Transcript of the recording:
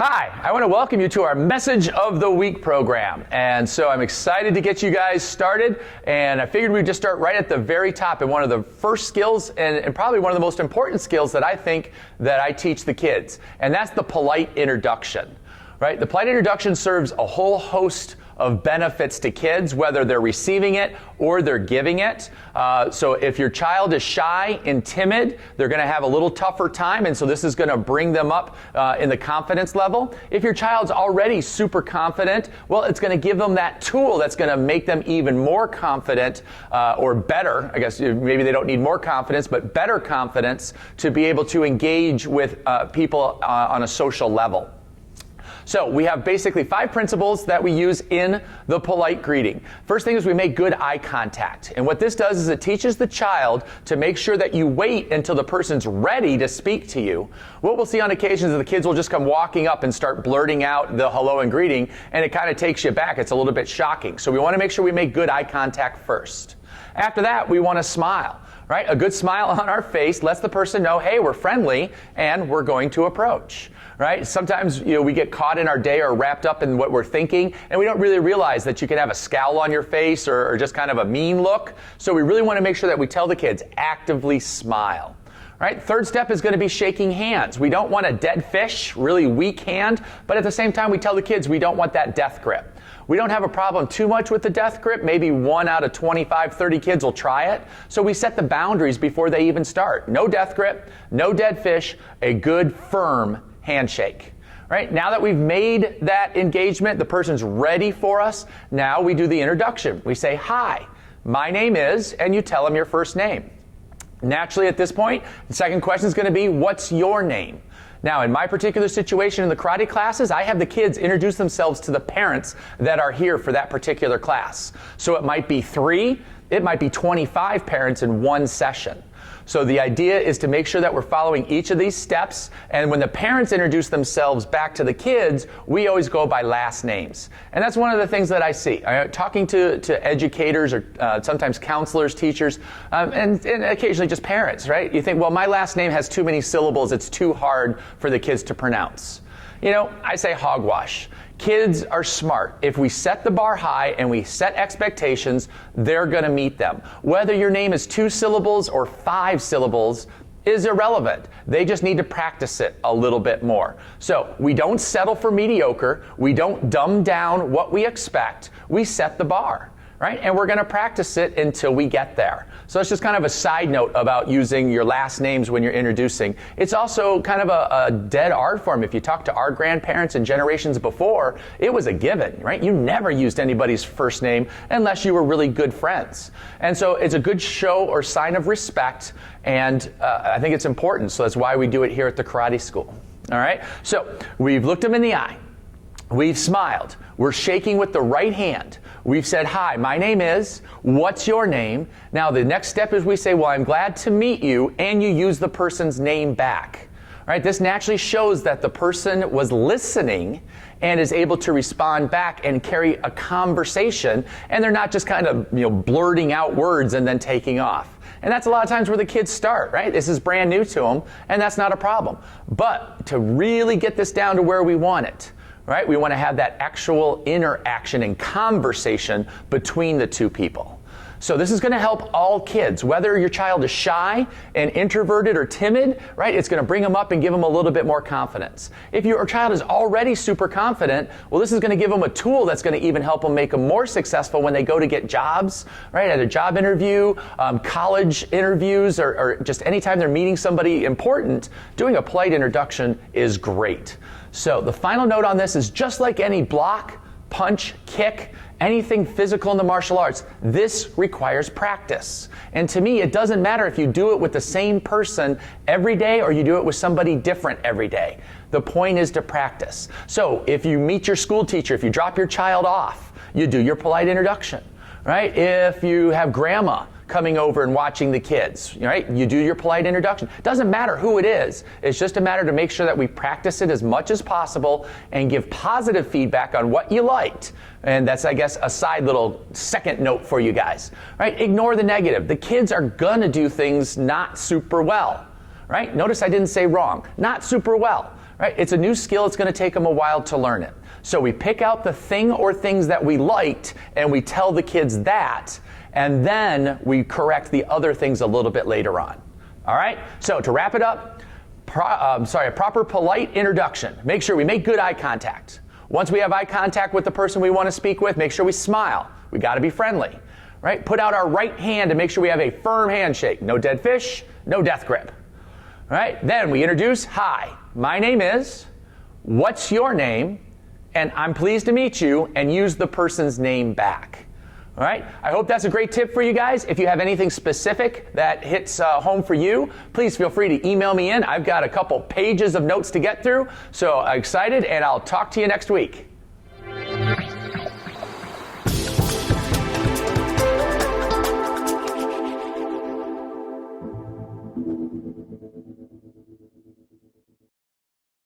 Hi, I want to welcome you to our Message of the Week program. And so I'm excited to get you guys started. And I figured we'd just start right at the very top. And one of the first skills, and probably one of the most important skills that I think that I teach the kids. And that's the polite introduction, right? The polite introduction serves a whole host of benefits to kids, whether they're receiving it or they're giving it. So if your child is shy and timid, they're going to have a little tougher time, and so this is going to bring them up in the confidence level. If your child's already super confident, well, it's going to give them that tool that's going to make them even more confident, or better. I guess maybe they don't need more confidence, but better confidence to be able to engage with people on a social level. So we have basically 5 principles that we use in the polite greeting. First thing is we make good eye contact. And what this does is it teaches the child to make sure that you wait until the person's ready to speak to you. What we'll see on occasions is the kids will just come walking up and start blurting out the hello and greeting, and it kind of takes you back. It's a little bit shocking. So we want to make sure we make good eye contact first. After that, we want to smile. Right? A good smile on our face lets the person know, hey, we're friendly and we're going to approach. Right? Sometimes we get caught in our day or wrapped up in what we're thinking, and we don't really realize that you can have a scowl on your face or just kind of a mean look. So we really want to make sure that we tell the kids, actively smile. Right? Third step is going to be shaking hands. We don't want a dead fish, really weak hand, but at the same time we tell the kids we don't want that death grip. We don't have a problem too much with the death grip. Maybe 1 out of 25, 30 kids will try it. So we set the boundaries before they even start. No death grip, no dead fish, a good firm handshake. Right? Now that we've made that engagement, the person's ready for us, now we do the introduction. We say, hi, my name is, and you tell them your first name. Naturally at this point, the second question is going to be, what's your name? Now, in my particular situation in the karate classes, I have the kids introduce themselves to the parents that are here for that particular class. So it might be 3, it might be 25 parents in one session. So the idea is to make sure that we're following each of these steps, and when the parents introduce themselves back to the kids, we always go by last names. And that's one of the things that I see. Talking to educators or sometimes counselors, teachers, and occasionally just parents, right? You think, well, my last name has too many syllables, it's too hard for the kids to pronounce. I say hogwash. Kids are smart. If we set the bar high and we set expectations, they're going to meet them. Whether your name is 2 syllables or 5 syllables is irrelevant. They just need to practice it a little bit more. So we don't settle for mediocre. We don't dumb down what we expect. We set the bar. Right? And we're going to practice it until we get there. So it's just kind of a side note about using your last names when you're introducing. It's also kind of a dead art form. If you talk to our grandparents and generations before, it was a given, right? You never used anybody's first name unless you were really good friends. And so it's a good show or sign of respect, and I think it's important. So that's why we do it here at the karate school. All right? So we've looked them in the eye. We've smiled. We're shaking with the right hand. We've said, hi, my name is, what's your name? Now the next step is we say, well, I'm glad to meet you, and you use the person's name back. All right, this naturally shows that the person was listening and is able to respond back and carry a conversation, and they're not just kind of blurting out words and then taking off. And that's a lot of times where the kids start, right? This is brand new to them, and that's not a problem. But to really get this down to where we want it, right? We want to have that actual interaction and conversation between the two people. So this is going to help all kids, whether your child is shy and introverted or timid, right? It's going to bring them up and give them a little bit more confidence. If your child is already super confident, well, this is going to give them a tool that's going to even help them make them more successful when they go to get jobs, right? At a job interview, college interviews, or just anytime they're meeting somebody important, doing a polite introduction is great. So the final note on this is just like any block, punch, kick, anything physical in the martial arts, this requires practice. And to me, it doesn't matter if you do it with the same person every day or you do it with somebody different every day. The point is to practice. So if you meet your school teacher, if you drop your child off, you do your polite introduction, right? If you have grandma coming over and watching the kids, right? You do your polite introduction. Doesn't matter who it is. It's just a matter to make sure that we practice it as much as possible and give positive feedback on what you liked. And that's, I guess, a side little second note for you guys, right? Ignore the negative. The kids are gonna do things not super well, right? Notice I didn't say wrong. Not super well, right? It's a new skill. It's going to take them a while to learn it. So we pick out the thing or things that we liked and we tell the kids that, and then we correct the other things a little bit later on. All right? So to wrap it up, a proper polite introduction. Make sure we make good eye contact. Once we have eye contact with the person we want to speak with, make sure we smile. We got to be friendly, right? Put out our right hand and make sure we have a firm handshake. No dead fish, no death grip. All right? Then we introduce, hi, my name is, what's your name? And I'm pleased to meet you, and use the person's name back. All right? I hope that's a great tip for you guys. If you have anything specific that hits home for you, please feel free to email me in. I've got a couple pages of notes to get through, so I'm excited, and I'll talk to you next week.